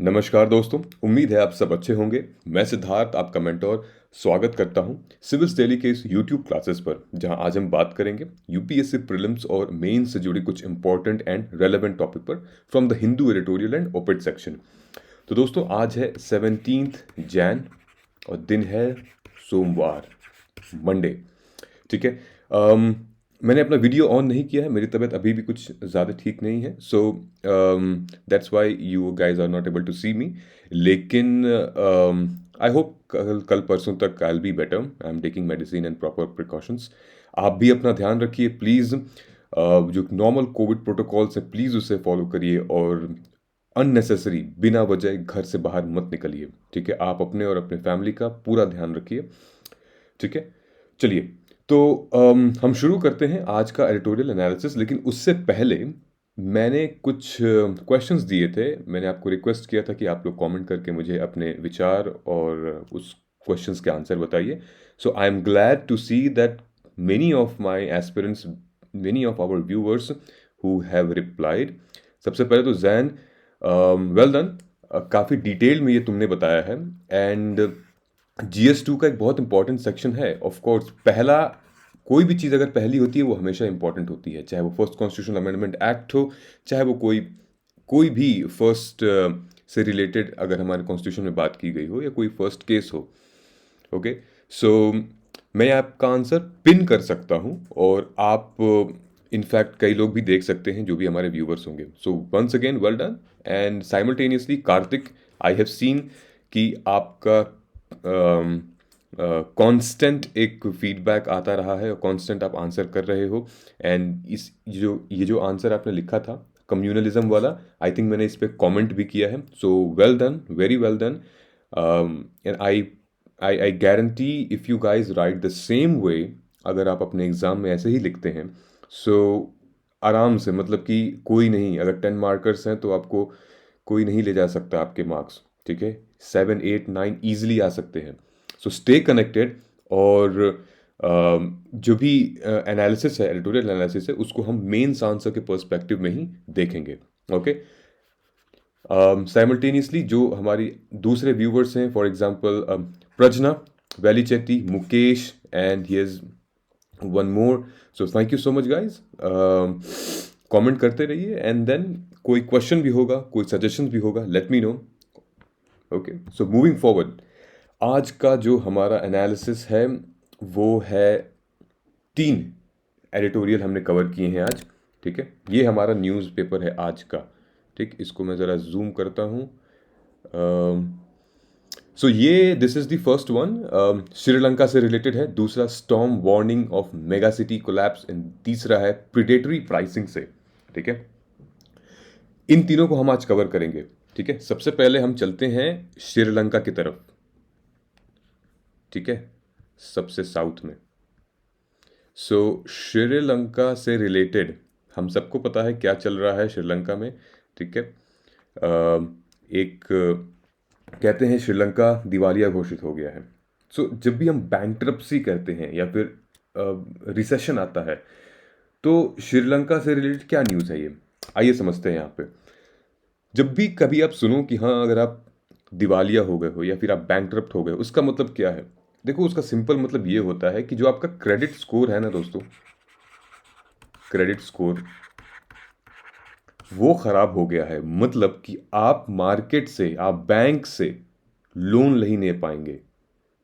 नमस्कार दोस्तों, उम्मीद है आप सब अच्छे होंगे। मैं सिद्धार्थ, आपका मेंटोर, स्वागत करता हूं सिविल्स डेली के इस यूट्यूब क्लासेस पर, जहां आज हम बात करेंगे यूपीएससी प्रीलिम्स और मेंस से जुड़ी कुछ इंपॉर्टेंट एंड रेलेवेंट टॉपिक पर from the Hindu editorial and op-ed section. तो दोस्तों, आज है 17 जैन और दिन है सोमवार, मंडे। ठीक है। मैंने अपना वीडियो ऑन नहीं किया है, मेरी तबीयत अभी भी कुछ ज़्यादा ठीक नहीं है, so that's why you guys are not able to see me. लेकिन आई होप कल कल परसों तक I will be better. I am taking medicine and proper precautions. आप भी अपना ध्यान रखिए प्लीज़। जो नॉर्मल कोविड प्रोटोकॉल्स है प्लीज़ उसे फॉलो करिए और अननेसेसरी बिना वजह घर से बाहर मत निकलिए। ठीक है, आप अपने और अपने फैमिली का पूरा ध्यान रखिए। ठीक है, चलिए। तो हम शुरू करते हैं आज का एडिटोरियल एनालिसिस, लेकिन उससे पहले मैंने कुछ क्वेश्चंस दिए थे। मैंने आपको रिक्वेस्ट किया था कि आप लोग कमेंट करके मुझे अपने विचार और उस क्वेश्चंस के आंसर बताइए। So I am glad to see that many of my aspirants, many of our viewers who have replied. सबसे पहले तो जैन, वेल डन। काफ़ी डिटेल में ये तुमने बताया है। एंड GS2 का एक बहुत इंपॉर्टेंट सेक्शन है। ऑफ कोर्स पहला, कोई भी चीज़ अगर पहली होती है वो हमेशा इंपॉर्टेंट होती है, चाहे वो फर्स्ट कॉन्स्टिट्यूशनल अमेंडमेंट एक्ट हो, चाहे वो कोई कोई भी फर्स्ट से रिलेटेड अगर हमारे कॉन्स्टिट्यूशन में बात की गई हो, या कोई फर्स्ट केस हो। ओके, सो मैं आपका आंसर पिन कर सकता हूँ और आप इनफैक्ट कई लोग भी देख सकते हैं जो भी हमारे व्यूवर्स होंगे। So once again well done. And simultaneously Kartik, I have seen कि आपका कांस्टेंट एक फीडबैक आता रहा है और कांस्टेंट आप आंसर कर रहे हो। एंड इस ये जो आंसर आपने लिखा था कम्युनलिज्म वाला, आई थिंक मैंने इस पे कमेंट भी किया है। So well done, very well done. And I guarantee if you guys right the same way, अगर आप अपने एग्ज़ाम में ऐसे ही लिखते हैं, सो आराम से, मतलब कि कोई नहीं, अगर 10 मार्कर्स हैं तो आपको कोई नहीं ले जा सकता आपके मार्क्स। ठीक है, 7, 8, 9 ईजिली आ सकते हैं। So stay connected. और जो भी एनालिसिस है, एडिटोरियल एनालिसिस है, उसको हम मेंस आंसर के पर्सपेक्टिव में ही देखेंगे। ओके। साइमल्टेनियसली जो हमारी दूसरे व्यूवर्स हैं, for example Prajna, Valli Chetty, Mukesh, and here's one more. So thank you so much guys. Comment करते रहिए, एंड देन कोई क्वेश्चन भी होगा, कोई सजेशन भी होगा, let me know. Okay, so moving forward, आज का जो हमारा एनालिसिस है वो है 3 एडिटोरियल हमने कवर किए हैं आज। ठीक है, ये हमारा न्यूज़पेपर है आज का। ठीक, इसको मैं ज़रा जूम करता हूँ। सो ये this is the first one, Sri Lanka से रिलेटेड है। दूसरा storm warning of mega city collapse, and तीसरा है प्रिडेटरी प्राइसिंग से। ठीक है, इन तीनों को हम आज कवर करेंगे। ठीक है, सबसे पहले हम चलते हैं श्रीलंका की तरफ। ठीक है, सबसे साउथ में। सो श्रीलंका से रिलेटेड हम सबको पता है क्या चल रहा है श्रीलंका में। ठीक है, एक कहते हैं श्रीलंका दिवालिया घोषित हो गया है। सो जब भी हम बैंकरप्सी करते हैं या फिर रिसेशन आता है, तो श्रीलंका से रिलेटेड क्या न्यूज़ है ये, आइए समझते हैं यहाँ पे। जब भी कभी आप सुनो कि हाँ, अगर आप दिवालिया हो गए हो या फिर आप बैंकरप्ट हो गए, उसका मतलब क्या है? देखो, उसका सिंपल मतलब ये होता है कि जो आपका क्रेडिट स्कोर है ना दोस्तों, क्रेडिट स्कोर वो खराब हो गया है। मतलब कि आप मार्केट से, आप बैंक से लोन नहीं ले पाएंगे।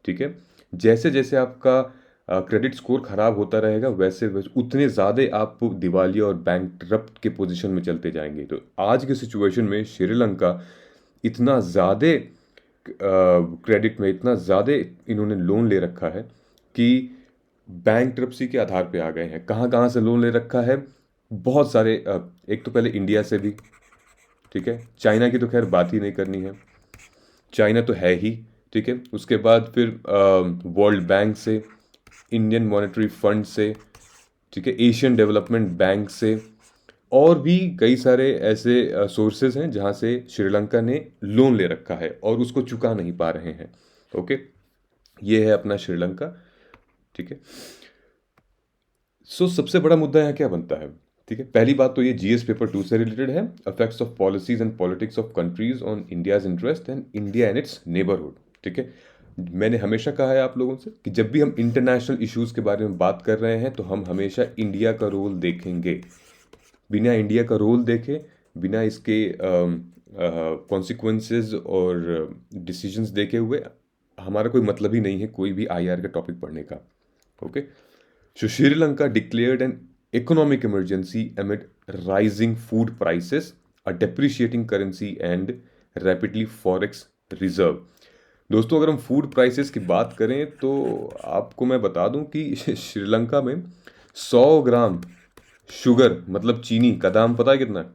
ठीक है, जैसे जैसे आपका क्रेडिट स्कोर खराब होता रहेगा, वैसे वैसे उतने ज़्यादा आप दिवालिया और बैंकरप्ट के पोजीशन में चलते जाएंगे। तो आज के सिचुएशन में श्रीलंका इतना ज़्यादा क्रेडिट में, इतना ज़्यादा इन्होंने लोन ले रखा है कि बैंकरप्सी के आधार पे आ गए हैं। कहाँ कहाँ से लोन ले रखा है? बहुत सारे, एक तो पहले इंडिया से भी। ठीक है, चाइना की तो खैर बात ही नहीं करनी है, चाइना तो है ही। ठीक है, उसके बाद फिर वर्ल्ड बैंक से, इंडियन मॉनेटरी फंड से, ठीक है, एशियन डेवलपमेंट बैंक से, और भी कई सारे ऐसे सोर्सेज हैं जहाँ से श्रीलंका ने लोन ले रखा है और उसको चुका नहीं पा रहे हैं। ओके, ये है अपना श्रीलंका। ठीक है, सो सबसे बड़ा मुद्दा यहाँ क्या बनता है? ठीक है, पहली बात तो ये जीएस पेपर 2 से रिलेटेड है, effects of policies and politics of countries on India's interest and India and it's neighbourhood. ठीक है, मैंने हमेशा कहा है आप लोगों से कि जब भी हम इंटरनेशनल इश्यूज के बारे में बात कर रहे हैं तो हम हमेशा इंडिया का रोल देखेंगे। बिना इंडिया का रोल देखे, बिना इसके कॉन्सिक्वेंसेस और डिसीजंस देखे हुए हमारा कोई मतलब ही नहीं है कोई भी आईआर का टॉपिक पढ़ने का। Okay, so Sri Lanka declared an economic emergency amid rising food prices, a depreciating currency and rapidly forex reserve। दोस्तों अगर हम फूड प्राइसेस की बात करें तो आपको मैं बता दूं कि श्रीलंका में 100 ग्राम शुगर मतलब चीनी का दाम पता है कितना है?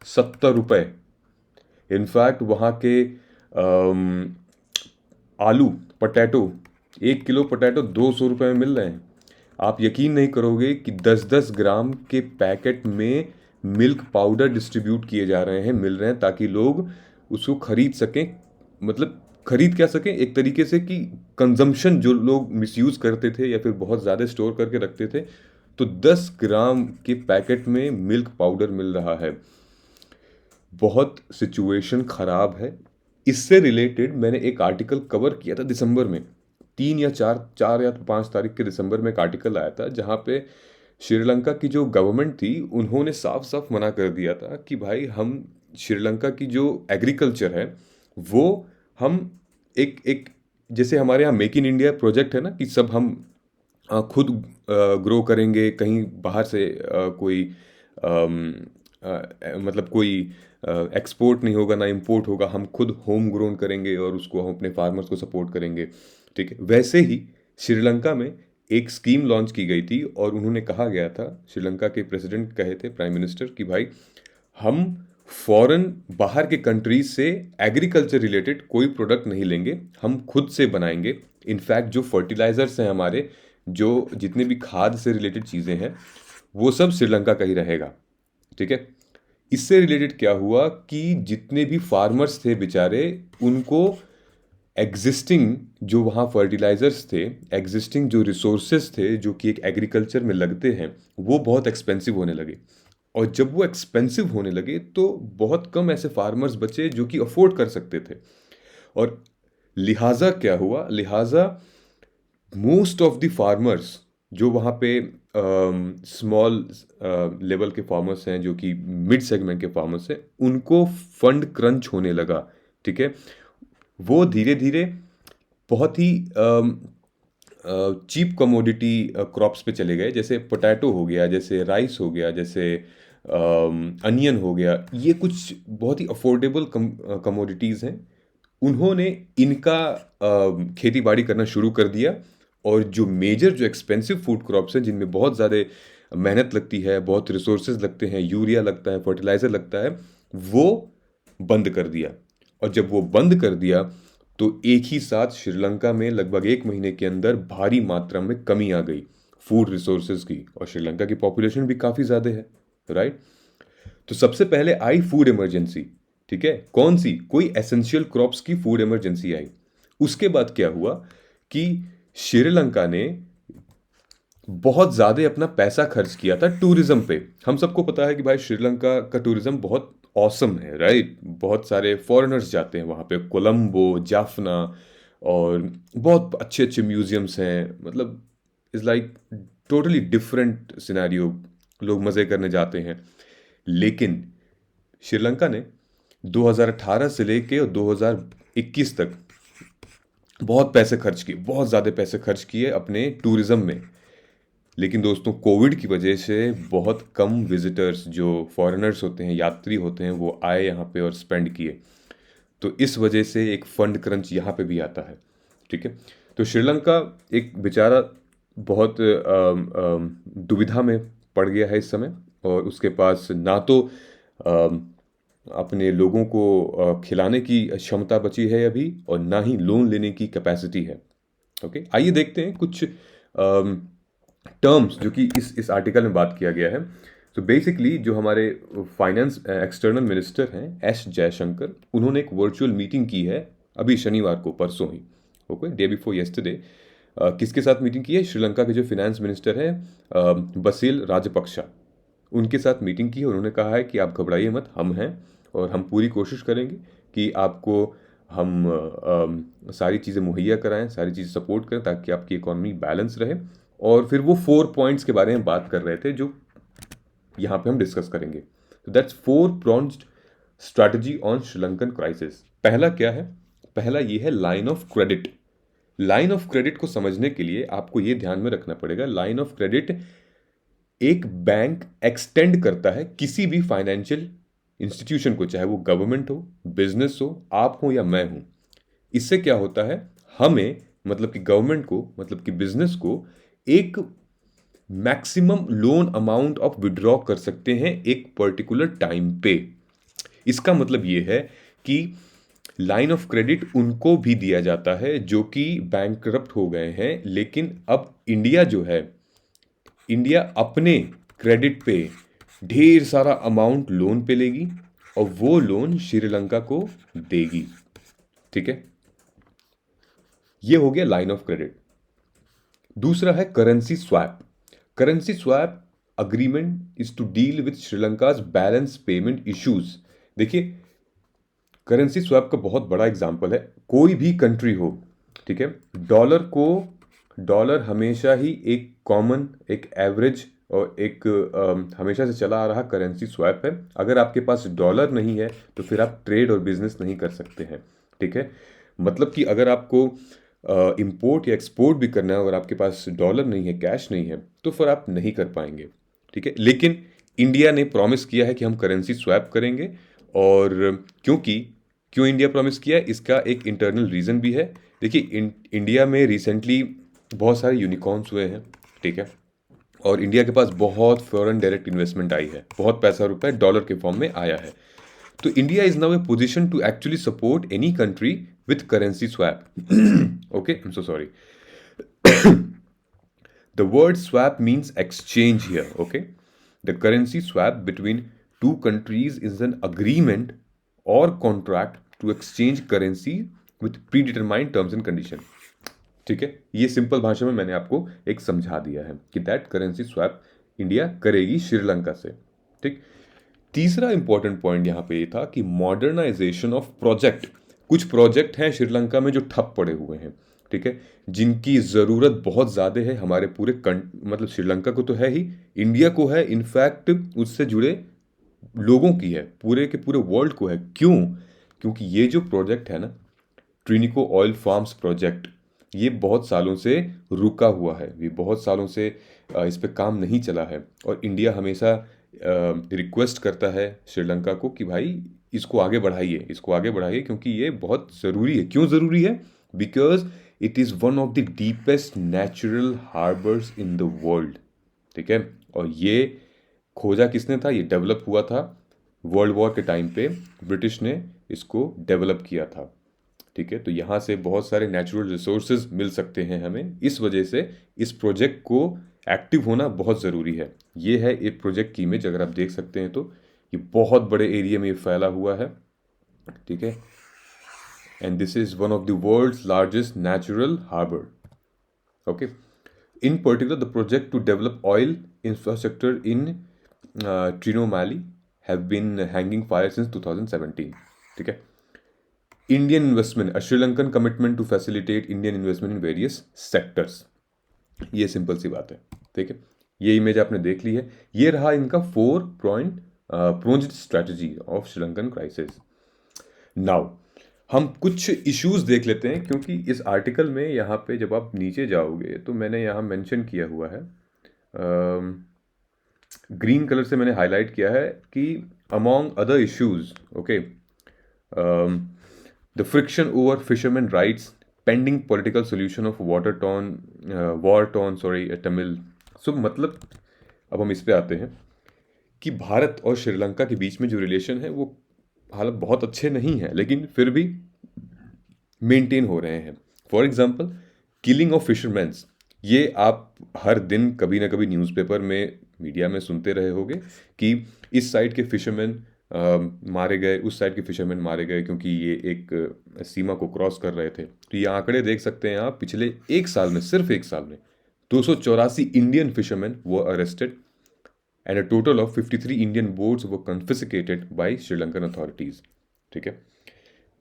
70 रुपये। इनफैक्ट वहाँ के आलू पोटैटो, 1 किलो पोटैटो 200 रुपये में मिल रहे हैं। आप यकीन नहीं करोगे कि 10-10 ग्राम के पैकेट में मिल्क पाउडर डिस्ट्रीब्यूट किए जा रहे हैं, मिल रहे हैं, ताकि लोग उसको खरीद सकें। मतलब खरीद क्या सकें एक तरीके से कि कंजम्पशन जो लोग मिसयूज़ करते थे या फिर बहुत ज़्यादा स्टोर करके रखते थे, तो 10 ग्राम के पैकेट में मिल्क पाउडर मिल रहा है। बहुत सिचुएशन ख़राब है। इससे रिलेटेड मैंने एक आर्टिकल कवर किया था दिसंबर में, 3 या 4 या 5 तारीख के दिसंबर में एक आर्टिकल आया था जहाँ पे श्रीलंका की जो गवर्नमेंट थी उन्होंने साफ साफ मना कर दिया था कि भाई हम श्रीलंका की जो एग्रीकल्चर है वो हम एक एक जैसे हमारे यहाँ मेक इन इंडिया प्रोजेक्ट है ना कि सब हम खुद ग्रो करेंगे, कहीं बाहर से कोई मतलब कोई एक्सपोर्ट नहीं होगा ना इंपोर्ट होगा, हम खुद होम ग्रोन करेंगे और उसको हम अपने फार्मर्स को सपोर्ट करेंगे। ठीक है, वैसे ही श्रीलंका में एक स्कीम लॉन्च की गई थी और उन्होंने कहा गया था, श्रीलंका के प्रेसिडेंट कहे थे, प्राइम मिनिस्टर, कि भाई हम फॉरेन बाहर के कंट्रीज से एग्रीकल्चर रिलेटेड कोई प्रोडक्ट नहीं लेंगे, हम खुद से बनाएंगे। इनफैक्ट जो फर्टिलाइजर्स हैं हमारे, जो जितने भी खाद से रिलेटेड चीज़ें हैं वो सब श्रीलंका का ही रहेगा। ठीक है, इससे रिलेटेड क्या हुआ कि जितने भी फार्मर्स थे बेचारे, उनको एग्जिस्टिंग जो वहाँ फर्टिलाइजर्स थे, एग्जिस्टिंग जो रिसोर्सेज थे जो कि एक एग्रीकल्चर में लगते हैं, वो बहुत एक्सपेंसिव होने लगे। और जब वो एक्सपेंसिव होने लगे तो बहुत कम ऐसे फार्मर्स बचे जो कि अफोर्ड कर सकते थे। और लिहाजा क्या हुआ, लिहाजा मोस्ट ऑफ द फार्मर्स जो वहाँ पे स्मॉल लेवल के फार्मर्स हैं, जो कि मिड सेगमेंट के फार्मर्स हैं, उनको फंड क्रंच होने लगा। ठीक है, वो धीरे धीरे बहुत ही चीप कमोडिटी क्रॉप्स पे चले गए, जैसे पोटैटो हो गया, जैसे राइस हो गया, जैसे अनियन हो गया। ये कुछ बहुत ही अफोर्डेबल कमोडिटीज़ हैं। उन्होंने इनका खेती बाड़ी करना शुरू कर दिया और जो मेजर जो एक्सपेंसिव फूड क्रॉप्स हैं जिनमें बहुत ज़्यादा मेहनत लगती है, बहुत रिसोर्सेज लगते हैं, यूरिया लगता है, फर्टिलाइज़र लगता है, वो बंद कर दिया। और जब वो बंद कर दिया तो एक ही साथ श्रीलंका में लगभग 1 महीने के अंदर भारी मात्रा में कमी आ गई फूड रिसोर्सेज की। और श्रीलंका की पॉपुलेशन भी काफ़ी ज़्यादा है, राइट। तो सबसे पहले आई फूड इमरजेंसी। ठीक है, कौन सी? कोई एसेंशियल क्रॉप्स की फूड इमरजेंसी आई। उसके बाद क्या हुआ कि श्रीलंका ने बहुत ज़्यादा अपना पैसा खर्च किया था टूरिज्म पे। हम सबको पता है कि भाई श्रीलंका का टूरिज्म बहुत ऑसम है, राइट। बहुत सारे फॉरेनर्स जाते हैं वहाँ पे, कोलंबो, जाफना, और बहुत अच्छे अच्छे म्यूजियम्स हैं। मतलब is like totally different scenario, लोग मज़े करने जाते हैं। लेकिन श्रीलंका ने 2018 से लेके 2021 तक बहुत पैसे खर्च किए, बहुत ज़्यादा पैसे खर्च किए अपने टूरिज़्म में। लेकिन दोस्तों कोविड की वजह से बहुत कम विजिटर्स, जो फॉरेनर्स होते हैं, यात्री होते हैं, वो आए यहाँ पे और स्पेंड किए। तो इस वजह से एक फंड क्रंच यहाँ पे भी आता है। ठीक है, तो श्रीलंका एक बेचारा बहुत दुविधा में पड़ गया है इस समय, और उसके पास ना तो अपने लोगों को खिलाने की क्षमता बची है अभी, और ना ही लोन लेने की कैपेसिटी है। ओके, आइए देखते हैं कुछ टर्म्स जो कि इस आर्टिकल में बात किया गया है। तो बेसिकली जो हमारे फाइनेंस एक्सटर्नल मिनिस्टर हैं एस जयशंकर, उन्होंने एक वर्चुअल मीटिंग की है अभी शनिवार को, परसों ही, ओके, डे बिफोर येस्टरडे। किसके साथ मीटिंग की है? श्रीलंका के जो फिनेंस मिनिस्टर है बसिल राजपक्षा। उनके साथ मीटिंग की है। उन्होंने कहा है कि आप घबराइए मत, हम हैं और हम पूरी कोशिश करेंगे कि आपको हम सारी चीज़ें मुहैया कराएं, सारी चीज़ें सपोर्ट करें ताकि आपकी इकोनॉमी बैलेंस रहे। और फिर वो 4 पॉइंट्स के बारे में बात कर रहे थे जो यहाँ पे हम डिस्कस करेंगे। तो that's 4 pronged strategy on Sri Lankan crisis. पहला क्या है? पहला ये है line of credit. Line of credit को समझने के लिए आपको ये ध्यान में रखना पड़ेगा, लाइन ऑफ क्रेडिट एक बैंक एक्सटेंड करता है किसी भी फाइनेंशियल इंस्टीट्यूशन को, चाहे वो गवर्नमेंट हो, बिजनेस हो, आप हो या मैं हूं। इससे क्या होता है, हमें मतलब कि गवर्नमेंट को, मतलब कि बिजनेस को एक maximum loan amount of withdraw कर सकते हैं एक पर्टिकुलर टाइम पे। इसका मतलब ये है कि लाइन ऑफ क्रेडिट उनको भी दिया जाता है जो कि बैंकरप्ट हो गए हैं, लेकिन अब इंडिया जो है, इंडिया अपने क्रेडिट पे ढेर सारा अमाउंट लोन पे लेगी और वो लोन श्रीलंका को देगी। ठीक है, ये हो गया लाइन ऑफ क्रेडिट। दूसरा है currency swap. Currency swap agreement is to deal with Sri Lanka's balance payment issues. देखिए, करेंसी स्वैप का बहुत बड़ा एग्जांपल है, कोई भी कंट्री हो, ठीक है, डॉलर हमेशा ही एक कॉमन, एक एवरेज और एक हमेशा से चला आ रहा करेंसी स्वैप है। अगर आपके पास डॉलर नहीं है तो फिर आप ट्रेड और बिजनेस नहीं कर सकते हैं। ठीक है, मतलब कि अगर आपको इंपोर्ट या एक्सपोर्ट भी करना है और आपके पास डॉलर नहीं है, कैश नहीं है, तो फिर आप नहीं कर पाएंगे। ठीक है, लेकिन इंडिया ने प्रॉमिस किया है कि हम करेंसी स्वैप करेंगे। और क्यों इंडिया प्रॉमिस किया है, इसका एक इंटरनल रीज़न भी है। देखिए, इंडिया में रिसेंटली बहुत सारे यूनिकॉर्न्स हुए हैं। ठीक है, और इंडिया के पास बहुत फॉरेन डायरेक्ट इन्वेस्टमेंट आई है, बहुत पैसा रुपया डॉलर के फॉर्म में आया है। तो India is now a position to actually support any country with currency swap. Okay, I am so sorry. The word swap means exchange here, okay? The currency swap between two countries is an agreement or contract to exchange currency with predetermined terms and condition. ठीक है, ये simple भाषा में मैंने आपको एक समझा दिया है कि दैट करेंसी स्वैप इंडिया करेगी श्रीलंका से। ठीक, तीसरा इंपॉर्टेंट पॉइंट यहाँ पे ये था कि मॉडर्नाइजेशन ऑफ प्रोजेक्ट। कुछ प्रोजेक्ट हैं श्रीलंका में जो ठप पड़े हुए हैं, ठीक है, जिनकी ज़रूरत बहुत ज़्यादा है हमारे पूरे मतलब श्रीलंका को तो है ही, इंडिया को है, इनफैक्ट उससे जुड़े लोगों की है, पूरे के पूरे वर्ल्ड को है। क्यों? क्योंकि ये जो प्रोजेक्ट है ना, ट्रिनिको ऑयल फार्म्स प्रोजेक्ट, ये बहुत सालों से रुका हुआ है, ये बहुत सालों से इस पे काम नहीं चला है। और इंडिया हमेशा रिक्वेस्ट करता है श्रीलंका को कि भाई इसको आगे बढ़ाइए, इसको आगे बढ़ाइए, क्योंकि ये बहुत ज़रूरी है। क्यों ज़रूरी है? Because it is one of the deepest natural harbours in the world. ठीक है, और ये खोजा किसने था? ये डेवलप हुआ था वर्ल्ड वॉर के टाइम पे, ब्रिटिश ने इसको डेवलप किया था। ठीक है, तो यहाँ से बहुत सारे नेचुरल रिसोर्सेज मिल सकते हैं हमें। इस वजह से इस प्रोजेक्ट को एक्टिव होना बहुत ज़रूरी है। ये है एक प्रोजेक्ट की इमेज, अगर आप देख सकते हैं तो ये बहुत बड़े एरिया में फैला हुआ है। ठीक है, and this is one of the world's largest natural harbour. Okay, in particular the project to develop oil infrastructure in Trincomalee have been hanging fire since 2017। ठीक है, Indian investment, a Sri Lankan commitment to facilitate Indian investment in various sectors. ये simple सी बात है। ठीक है, ये image आपने देख ली है। ये रहा इनका 4 pronged strategy of Sri Lankan crisis. Now हम कुछ इश्यूज देख लेते हैं, क्योंकि इस आर्टिकल में यहाँ पे जब आप नीचे जाओगे तो मैंने यहाँ मेंशन किया हुआ है, ग्रीन कलर से मैंने हाईलाइट किया है कि among other issues, okay, the friction over fishermen rights, pending political solution of war torn Tamil. So मतलब अब हम इस पे आते हैं कि भारत और श्रीलंका के बीच में जो रिलेशन है वो हालात बहुत अच्छे नहीं हैं, लेकिन फिर भी मेंटेन हो रहे हैं। For example, killing of fisherman's, ये आप हर दिन कभी ना कभी न्यूज़पेपर में, मीडिया में सुनते रहे होंगे कि इस साइड के फिशरमैन मारे गए, उस साइड के फिशरमैन मारे गए क्योंकि ये एक सीमा को क्रॉस कर रहे थे। तो ये आंकड़े देख सकते हैं आप, पिछले एक साल में, सिर्फ एक साल में 284 Indian fisherman were arrested and a total of 53 Indian boats were confiscated by Sri Lankan authorities. ठीक है।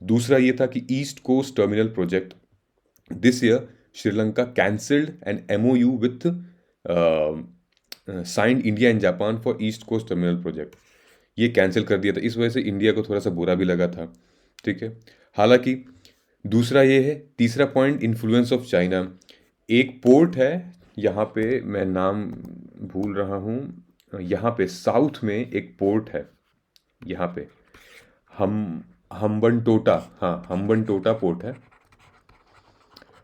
दूसरा ये था कि east coast terminal project, this year Sri Lanka cancelled an MOU with signed India and Japan for east coast terminal project. ये cancel कर दिया था, इस वजह से इंडिया को थोड़ा सा बुरा भी लगा था। ठीक है। हालांकि दूसरा ये है, तीसरा पॉइंट, इन्फ्लुएंस ऑफ चाइना। एक पोर्ट है यहाँ पे, मैं नाम भूल रहा हूँ, यहाँ पे साउथ में एक पोर्ट है, यहाँ पे हम्बनटोटा, हाँ हम्बनटोटा पोर्ट है।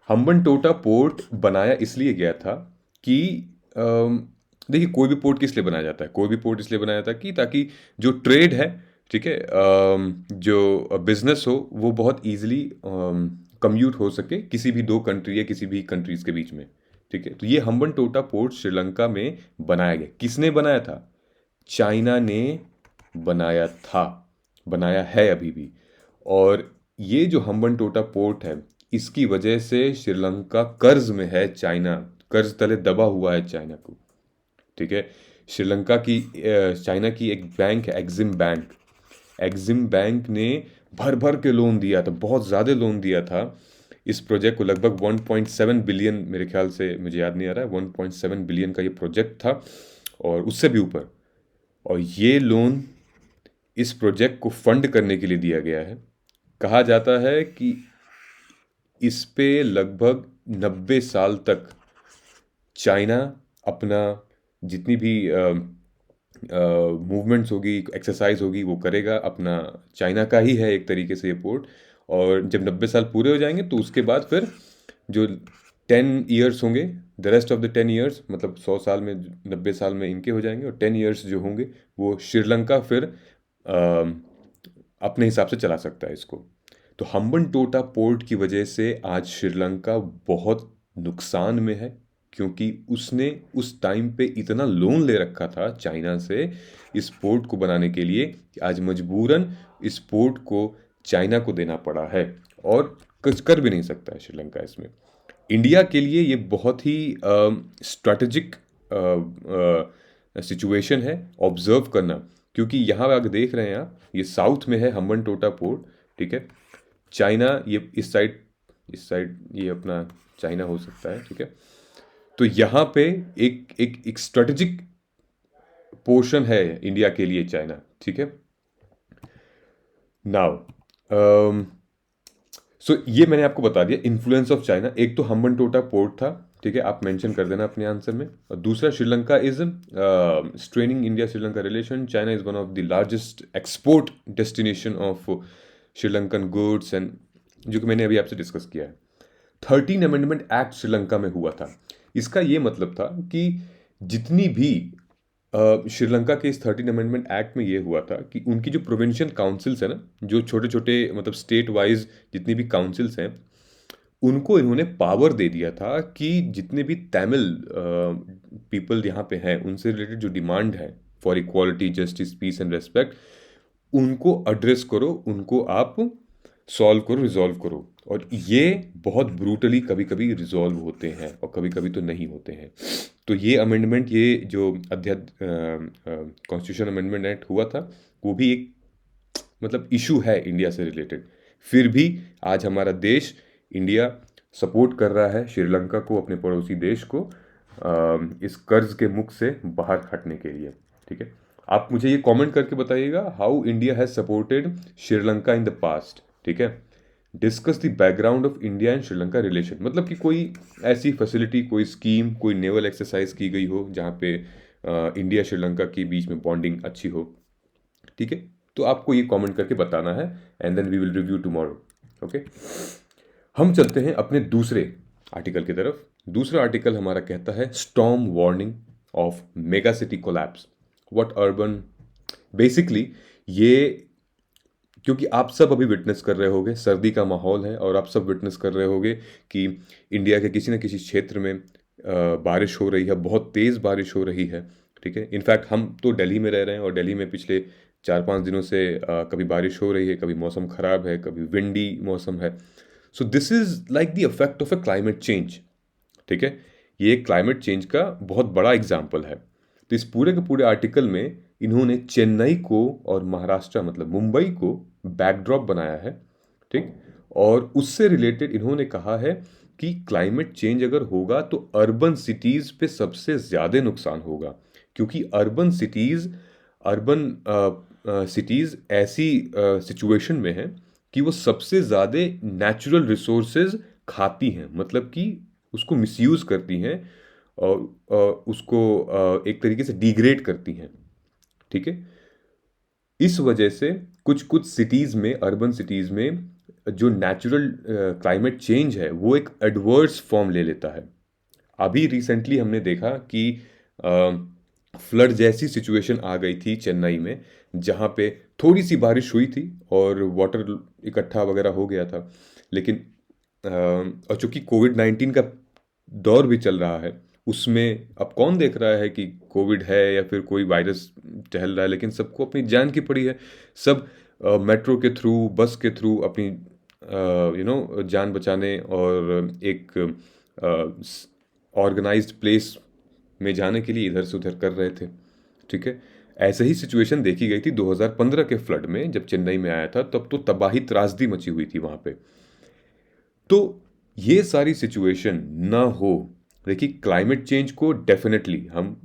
हम्बनटोटा पोर्ट बनाया इसलिए गया था कि देखिए कोई भी पोर्ट किस लिए बनाया जाता है, कोई भी पोर्ट इसलिए बनाया जाता है कि ताकि जो ट्रेड है, ठीक है, जो बिजनेस हो वो बहुत इजीली कम्यूट हो सके किसी भी दो कंट्री या किसी भी कंट्रीज के बीच में। ठीक है। तो ये हम्बनटोटा पोर्ट श्रीलंका में बनाया गया। किसने बनाया था? चाइना ने बनाया था, बनाया है अभी भी। और ये जो हम्बनटोटा पोर्ट है, इसकी वजह से श्रीलंका कर्ज में है, चाइना कर्ज तले दबा हुआ है चाइना को। ठीक है। श्रीलंका की चाइना की एक बैंक है एक्सिम बैंक, एक्सिम बैंक ने भर भर के लोन दिया था, बहुत ज़्यादा लोन दिया था इस प्रोजेक्ट को, लगभग 1.7 बिलियन, मेरे ख्याल से, मुझे याद नहीं आ रहा है, 1.7 बिलियन का ये प्रोजेक्ट था और उससे भी ऊपर। और ये लोन इस प्रोजेक्ट को फंड करने के लिए दिया गया है। कहा जाता है कि इस पे लगभग 90 साल तक चाइना अपना जितनी भी मूवमेंट्स होगी, एक्सरसाइज होगी, वो करेगा। अपना चाइना का ही है एक तरीके से ये पोर्ट। और जब 90 साल पूरे हो जाएंगे तो उसके बाद फिर जो 10 ईयर्स होंगे, the rest of the 10 years, मतलब 100 साल में 90 साल में इनके हो जाएंगे, और 10 ईयर्स जो होंगे वो श्रीलंका फिर अपने हिसाब से चला सकता है इसको। तो हम्बनटोटा पोर्ट की वजह से आज श्रीलंका बहुत नुकसान में है, क्योंकि उसने उस टाइम पे इतना लोन ले रखा था चाइना से इस पोर्ट को बनाने के लिए कि आज मजबूरन इस पोर्ट को चाइना को देना पड़ा है, और कुछ कर भी नहीं सकता है श्रीलंका इसमें। इंडिया के लिए ये बहुत ही स्ट्रैटेजिक सिचुएशन है ऑब्जर्व करना, क्योंकि यहाँ अगर देख रहे हैं आप, ये साउथ में है हम्बनटोटा पोर्ट। ठीक है। चाइना ये इस साइड ये अपना चाइना हो सकता है। ठीक है। तो यहाँ पे एक स्ट्रेटेजिक पोर्शन है इंडिया के लिए चाइना। ठीक है। नाउ सो ये मैंने आपको बता दिया इन्फ्लुएंस ऑफ चाइना। एक तो हम्बनटोटा पोर्ट था, ठीक है, आप मेंशन कर देना अपने आंसर में। और दूसरा, Sri Lanka is straining India Sri Lanka relation, China is one of the largest export destination of Sri Lankan goods, and जो कि मैंने अभी आपसे डिस्कस किया है। 13 अमेंडमेंट एक्ट श्रीलंका में हुआ था। इसका ये मतलब था कि जितनी भी श्रीलंका के इस 13 अमेंडमेंट एक्ट में ये हुआ था कि उनकी जो प्रोविंशियल काउंसिल्स है ना, जो छोटे छोटे मतलब स्टेट वाइज जितनी भी काउंसिल्स हैं, उनको इन्होंने पावर दे दिया था कि जितने भी तमिल पीपल यहाँ पे हैं, उनसे रिलेटेड जो डिमांड है for equality, justice, peace and respect, उनको एड्रेस करो, उनको आप सॉल्व करो, रिजॉल्व करो। और ये बहुत ब्रूटली कभी कभी रिजॉल्व होते हैं और कभी कभी तो नहीं होते हैं। तो ये अमेंडमेंट, ये जो कॉन्स्टिट्यूशन अमेंडमेंट एक्ट हुआ था, वो भी एक मतलब इशू है इंडिया से रिलेटेड। फिर भी आज हमारा देश इंडिया सपोर्ट कर रहा है श्रीलंका को, अपने पड़ोसी देश को, इस कर्ज के मुख से बाहर हटने के लिए। ठीक है। आप मुझे ये कमेंट करके बताइएगा, how India has supported Sri Lanka in the past. ठीक है। Discuss the background of India and Sri Lanka relation, मतलब कि कोई ऐसी फैसिलिटी, कोई स्कीम, कोई नेवल एक्सरसाइज की गई हो जहाँ पे इंडिया श्रीलंका के बीच में बॉन्डिंग अच्छी हो। ठीक है। तो आपको ये कमेंट करके बताना है, and then we will review tomorrow. Okay. हम चलते हैं अपने दूसरे आर्टिकल की तरफ। दूसरा आर्टिकल हमारा कहता है storm warning of mega city collapse, what urban. Basically ये, क्योंकि आप सब अभी विटनेस कर रहे होगे, सर्दी का माहौल है, और आप सब विटनेस कर रहे होगे कि इंडिया के किसी न किसी क्षेत्र में बारिश हो रही है, बहुत तेज़ बारिश हो रही है। ठीक है। इनफैक्ट हम तो दिल्ली में रह रहे हैं, और दिल्ली में पिछले 4-5 दिनों से कभी बारिश हो रही है, कभी मौसम ख़राब है, कभी विंडी मौसम है। So this is like the effect of A climate change. ठीक है। ये क्लाइमेट चेंज का बहुत बड़ा एग्जाम्पल है। तो इस पूरे के पूरे आर्टिकल में इन्होंने चेन्नई को और महाराष्ट्र मतलब मुंबई को बैकड्रॉप बनाया है, ठीक। और उससे रिलेटेड इन्होंने कहा है कि क्लाइमेट चेंज अगर होगा तो अर्बन सिटीज़ पे सबसे ज़्यादा नुकसान होगा, क्योंकि अर्बन सिटीज़ ऐसी सिचुएशन में है कि वो सबसे ज़्यादा नेचुरल रिसोर्सेज खाती हैं, मतलब कि उसको मिसयूज़ करती हैं और उसको एक तरीके से डिग्रेड करती हैं, ठीक है। इस वजह से कुछ कुछ सिटीज़ में, अर्बन सिटीज़ में जो नेचुरल क्लाइमेट चेंज है वो एक एडवर्स फॉर्म ले लेता है। अभी रिसेंटली हमने देखा कि फ्लड जैसी सिचुएशन आ गई थी चेन्नई में, जहाँ पे थोड़ी सी बारिश हुई थी और वाटर इकट्ठा वगैरह हो गया था। लेकिन और चूंकि कोविड-19 का दौर भी चल रहा है, उसमें अब कौन देख रहा है कि कोविड है या फिर कोई वायरस टहल रहा है, लेकिन सबको अपनी जान की पड़ी है। सब मेट्रो के थ्रू, बस के थ्रू अपनी जान बचाने और एक ऑर्गेनाइज्ड प्लेस में जाने के लिए इधर से उधर कर रहे थे, ठीक है। ऐसे ही सिचुएशन देखी गई थी 2015 के फ्लड में, जब चेन्नई में आया था तब तो तबाही त्रासदी मची हुई थी वहाँ पे। तो ये सारी सिचुएशन ना हो, देखिए क्लाइमेट चेंज को डेफिनेटली हम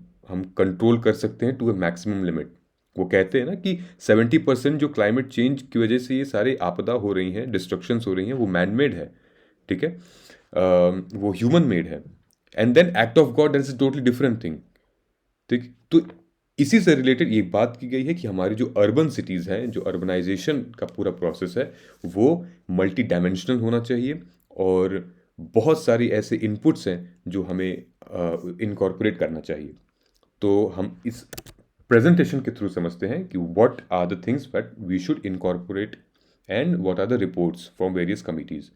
कंट्रोल कर सकते हैं टू ए मैक्सिमम लिमिट। वो कहते हैं ना कि 70% जो क्लाइमेट चेंज की वजह से ये सारे आपदा हो रही हैं, डिस्ट्रक्शंस हो रही हैं, वो मैन मेड है, ठीक है। वो ह्यूमन मेड है। And then act of God is totally different thing, ठीक। तो इसी से रिलेटेड ये बात की गई है कि हमारी जो अर्बन सिटीज़ हैं, जो अर्बनाइजेशन का पूरा प्रोसेस है, वो मल्टी डायमेंशनल होना चाहिए और बहुत सारी ऐसे इनपुट्स हैं जो हमें इनकॉर्पोरेट करना चाहिए। तो हम इस प्रेजेंटेशन के थ्रू समझते हैं कि what are the things that we should incorporate and what are the reports from various committees.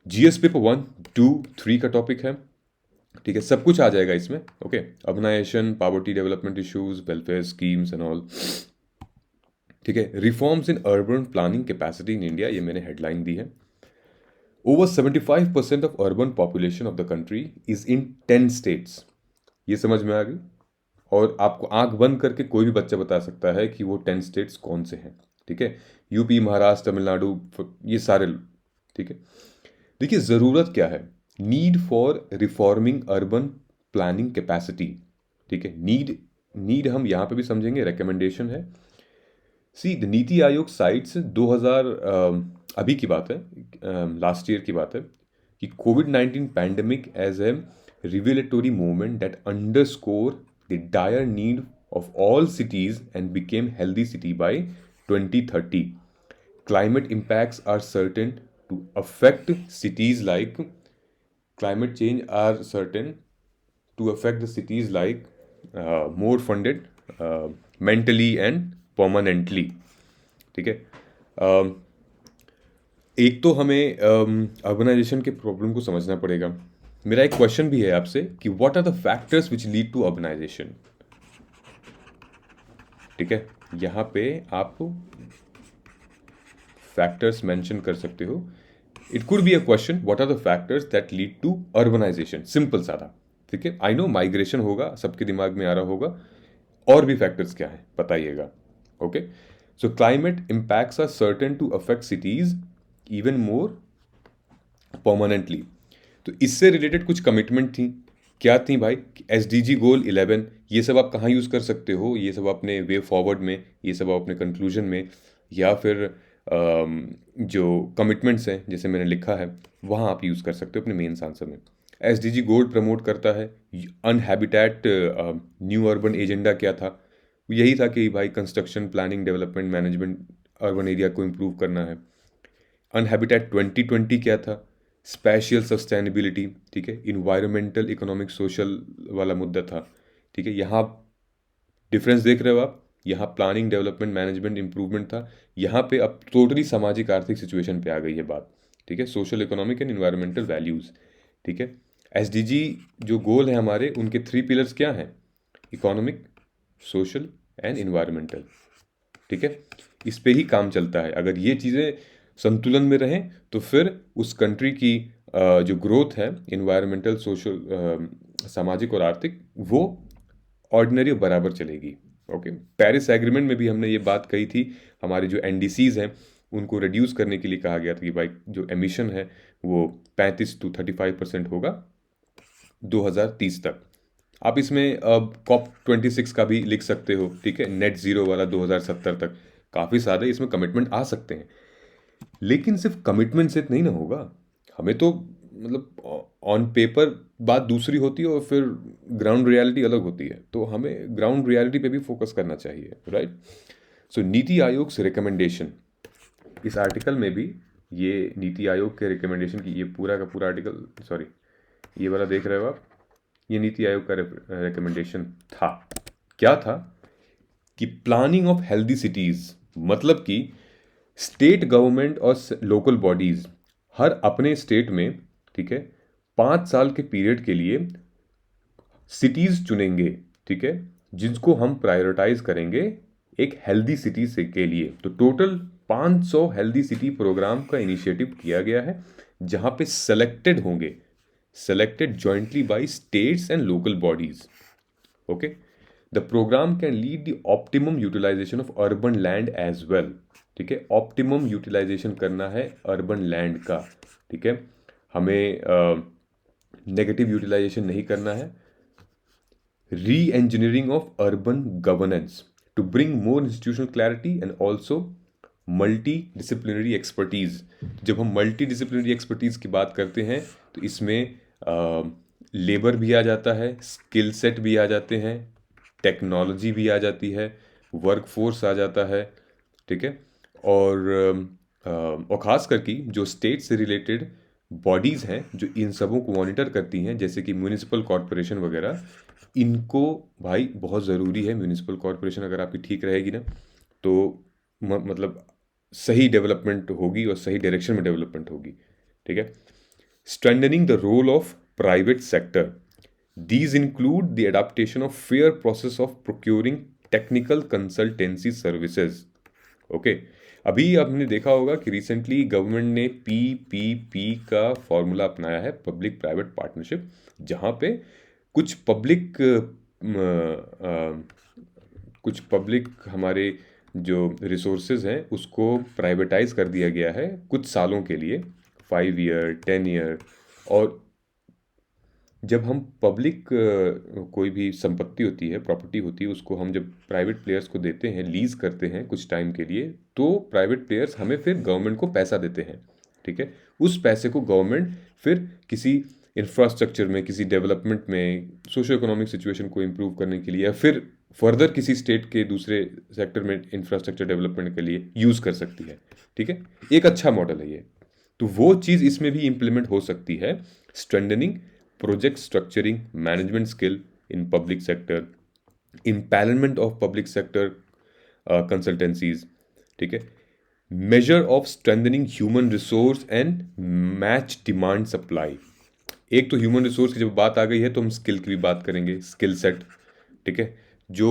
GS paper 1, 2, 3 का टॉपिक है, ठीक है। सब कुछ आ जाएगा इसमें, okay. Urbanization, poverty, development issues, welfare schemes and all, ठीक है। Reforms in urban planning capacity in India, ये मैंने हेडलाइन दी है। Over 75% of urban population of the country is in 10 states, ये समझ में आ गई। और आपको आंख बंद करके कोई भी बच्चा बता सकता है कि वो 10 स्टेट्स कौन से हैं, ठीक है। यूपी, महाराष्ट्र, तमिलनाडु, ये सारे, ठीक है। देखिए ज़रूरत क्या है, need for reforming urban planning capacity, ठीक है। नीड हम यहाँ पे भी समझेंगे, रिकमेंडेशन है। See the NITI Aayog sites 2000 अभी की बात है, लास्ट ईयर की बात है, कि covid pandemic as a revelatory movement that underscore the dire need of all cities and became healthy city by 2030। Climate impacts are certain to affect cities like climate change are certain to affect the cities like more funded mentally and permanently, ठीक है। एक तो हमें urbanisation के problem को समझना पड़ेगा। मेरा एक क्वेश्चन भी है आपसे कि what are the factors which lead to urbanization, ठीक है। यहाँ पे आप फैक्टर्स मेंशन कर सकते हो। It could be a question, what are the factors that lead to urbanization, simple सादा, ठीक है। आई नो माइग्रेशन होगा, सबके दिमाग में आ रहा होगा, और भी फैक्टर्स क्या है बताइएगा, okay. So climate impacts are certain to affect cities even more permanently. तो इससे रिलेटेड कुछ कमिटमेंट थी, क्या थी भाई, SDG गोल 11, ये सब आप कहाँ यूज़ कर सकते हो, ये सब अपने वे फॉरवर्ड में, ये सब अपने कंक्लूजन में, या फिर जो कमिटमेंट्स हैं जैसे मैंने लिखा है वहाँ आप यूज़ कर सकते हो अपने मेंस आंसर में। SDG गोल्ड प्रमोट करता है अनहैबिटेट न्यू अर्बन एजेंडा, क्या था, यही था कि भाई construction, planning, development, management, urban area को इम्प्रूव करना है। अनहैबिटेट 2020 क्या था, स्पेशियल सस्टेनेबिलिटी, ठीक है, इन्वायरमेंटल, इकोनॉमिक, सोशल वाला मुद्दा था, ठीक है। यहाँ डिफरेंस देख रहे हो आप, यहाँ प्लानिंग, डेवलपमेंट, मैनेजमेंट, इंप्रूवमेंट था, यहाँ पे अब टोटली सामाजिक आर्थिक सिचुएशन पे आ गई है बात, ठीक है। Social, economic and environmental values, ठीक है। SDG जो गोल है हमारे, उनके 3 पिलर्स क्या हैं, इकोनॉमिक, सोशल एंड इन्वायरमेंटल, ठीक है। इस पे ही काम चलता है। अगर ये चीज़ें संतुलन में रहें तो फिर उस कंट्री की जो ग्रोथ है, इन्वायरमेंटल, सोशल, सामाजिक और आर्थिक, वो ऑर्डिनरी बराबर चलेगी। ओके, पेरिस एग्रीमेंट में भी हमने ये बात कही थी, हमारे जो एनडीसीज हैं उनको रिड्यूस करने के लिए कहा गया था कि भाई जो एमिशन है वो 35 to 35% होगा 2030 तक। आप इसमें अब COP26 का भी लिख सकते हो, ठीक है, नेट जीरो वाला 2070 तक। काफ़ी सारे इसमें कमिटमेंट आ सकते हैं, लेकिन सिर्फ कमिटमेंट से नहीं ना होगा। हमें तो मतलब ऑन पेपर बात दूसरी होती है और फिर ग्राउंड रियलिटी अलग होती है, तो हमें ग्राउंड रियलिटी पे भी फोकस करना चाहिए, राइट। सो नीति आयोग से रिकमेंडेशन, इस आर्टिकल में भी ये नीति आयोग के रिकमेंडेशन की, ये पूरा का पूरा आर्टिकल, सॉरी ये वाला देख रहे हो आप, ये नीति आयोग का रिकमेंडेशन था। क्या था कि प्लानिंग ऑफ हेल्दी सिटीज, मतलब कि स्टेट गवर्नमेंट और लोकल बॉडीज हर अपने स्टेट में, ठीक है, 5 साल के पीरियड के लिए सिटीज चुनेंगे, ठीक है, जिसको हम प्रायोरिटाइज करेंगे एक हेल्दी सिटी से के लिए। तो टोटल 500 हेल्दी सिटी प्रोग्राम का इनिशिएटिव किया गया है, जहां पे selected jointly by states and local bodies. Okay, the program can lead the optimum utilization of urban land as well, ठीक है, ऑप्टिमम यूटिलाइजेशन करना है अर्बन लैंड का, ठीक है, हमें नेगेटिव यूटिलाइजेशन नहीं करना है। Re engineering of urban governance to bring more institutional clarity and also multidisciplinary expertise. जब हम मल्टी डिसिप्लिनरी एक्सपर्टीज की बात करते हैं तो इसमें लेबर भी आ जाता है, स्किल सेट भी आ जाते हैं, टेक्नोलॉजी भी आ जाती है, वर्क फोर्स आ जाता है, ठीक है, और ख़ास करके जो स्टेट से रिलेटेड बॉडीज़ हैं जो इन सबों को मॉनिटर करती हैं, जैसे कि म्यूनिसिपल कॉरपोरेशन वगैरह, इनको भाई बहुत ज़रूरी है। म्यूनिसिपल कॉरपोरेशन अगर आपकी ठीक रहेगी ना, तो मतलब सही डेवलपमेंट होगी और सही डायरेक्शन में डेवलपमेंट होगी, ठीक है। Strengthening the role of private sector, these include the adaptation of fair process of procuring technical consultancy services। Okay, अभी आपने देखा होगा कि रिसेंटली गवर्नमेंट ने PPP का फॉर्मूला अपनाया है, पब्लिक प्राइवेट पार्टनरशिप, जहाँ पे कुछ पब्लिक हमारे जो रिसोर्सेज हैं उसको प्राइवेटाइज कर दिया गया है कुछ सालों के लिए, 5 ईयर 10 ईयर। और जब हम पब्लिक कोई भी संपत्ति होती है, प्रॉपर्टी होती है, उसको हम जब प्राइवेट प्लेयर्स को देते हैं, लीज करते हैं कुछ टाइम के लिए, तो प्राइवेट प्लेयर्स हमें फिर गवर्नमेंट को पैसा देते हैं, ठीक है। उस पैसे को गवर्नमेंट फिर किसी इंफ्रास्ट्रक्चर में, किसी डेवलपमेंट में, सोशो इकोनॉमिक सिचुएशन को इम्प्रूव करने के लिए, या फिर फर्दर किसी स्टेट के दूसरे सेक्टर में इंफ्रास्ट्रक्चर डेवलपमेंट के लिए यूज़ कर सकती है, ठीक है। एक अच्छा मॉडल है ये, तो वो चीज़ इसमें भी इम्प्लीमेंट हो सकती है। Strengthening project structuring, management skill in public sector, empowerment of public sector consultancies, ठीक है, measure of strengthening human resource and match demand supply। एक तो ह्यूमन रिसोर्स की जब बात आ गई है तो हम स्किल की भी बात करेंगे, स्किल सेट, ठीक है, जो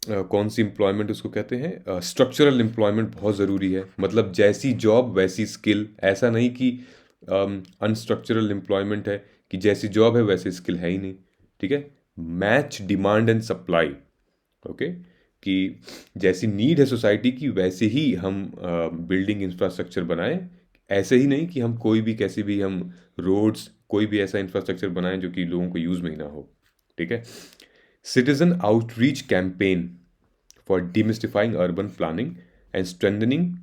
कौन सी एम्प्लॉयमेंट उसको कहते हैं, स्ट्रक्चरल एम्प्लॉयमेंट बहुत ज़रूरी है, मतलब जैसी जॉब वैसी स्किल। ऐसा नहीं कि अनस्ट्रक्चरल एम्प्लॉयमेंट है कि जैसी जॉब है वैसी स्किल है ही नहीं, ठीक है। Match demand and supply, okay, कि जैसी नीड है सोसाइटी की वैसे ही हम बिल्डिंग इंफ्रास्ट्रक्चर बनाएं। ऐसे ही नहीं कि हम कोई भी कैसे भी हम रोड्स, कोई भी ऐसा इंफ्रास्ट्रक्चर बनाएं जो कि लोगों को यूज़ में ही ना हो, ठीक है। Citizen outreach campaign for demystifying urban planning and strengthening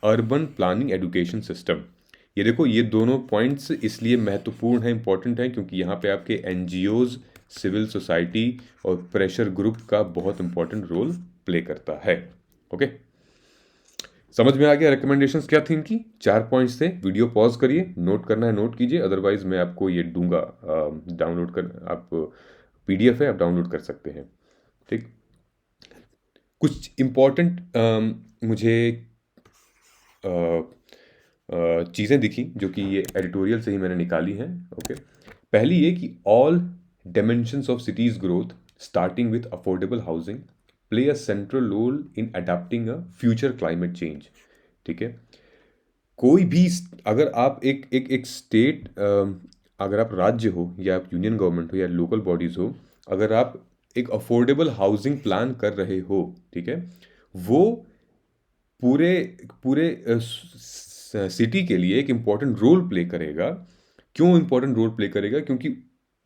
urban planning education system. ये देखो, ये दोनों पॉइंट्स इसलिए महत्वपूर्ण हैं, इंपॉर्टेंट हैं, क्योंकि यहाँ पे आपके एनजीओज, सिविल सोसाइटी और प्रेशर ग्रुप का बहुत इंपॉर्टेंट रोल प्ले करता है। ओके, समझ में आ गया रिकमेंडेशंस क्या थी इनकी? 4 पॉइंट्स थे। वीडियो पॉज करिए, नोट करना है नोट कीजिए, अदरवाइज मैं आपको ये दूंगा डाउनलोड कर, आप PDF है, आप डाउनलोड कर सकते हैं, ठीक। कुछ इम्पॉर्टेंट मुझे चीज़ें दिखी जो कि ये एडिटोरियल से ही मैंने निकाली हैं। ओके, पहली ये कि all dimensions of cities growth starting with affordable housing play a central role in adapting a future climate change, ठीक है। कोई भी अगर आप एक स्टेट, अगर आप राज्य हो या आप यूनियन गवर्नमेंट हो या लोकल बॉडीज़ हो, अगर आप एक अफोर्डेबल हाउसिंग प्लान कर रहे हो, ठीक है, वो पूरे पूरे सिटी के लिए एक इम्पॉर्टेंट रोल प्ले करेगा। क्यों इम्पॉर्टेंट रोल प्ले करेगा? क्योंकि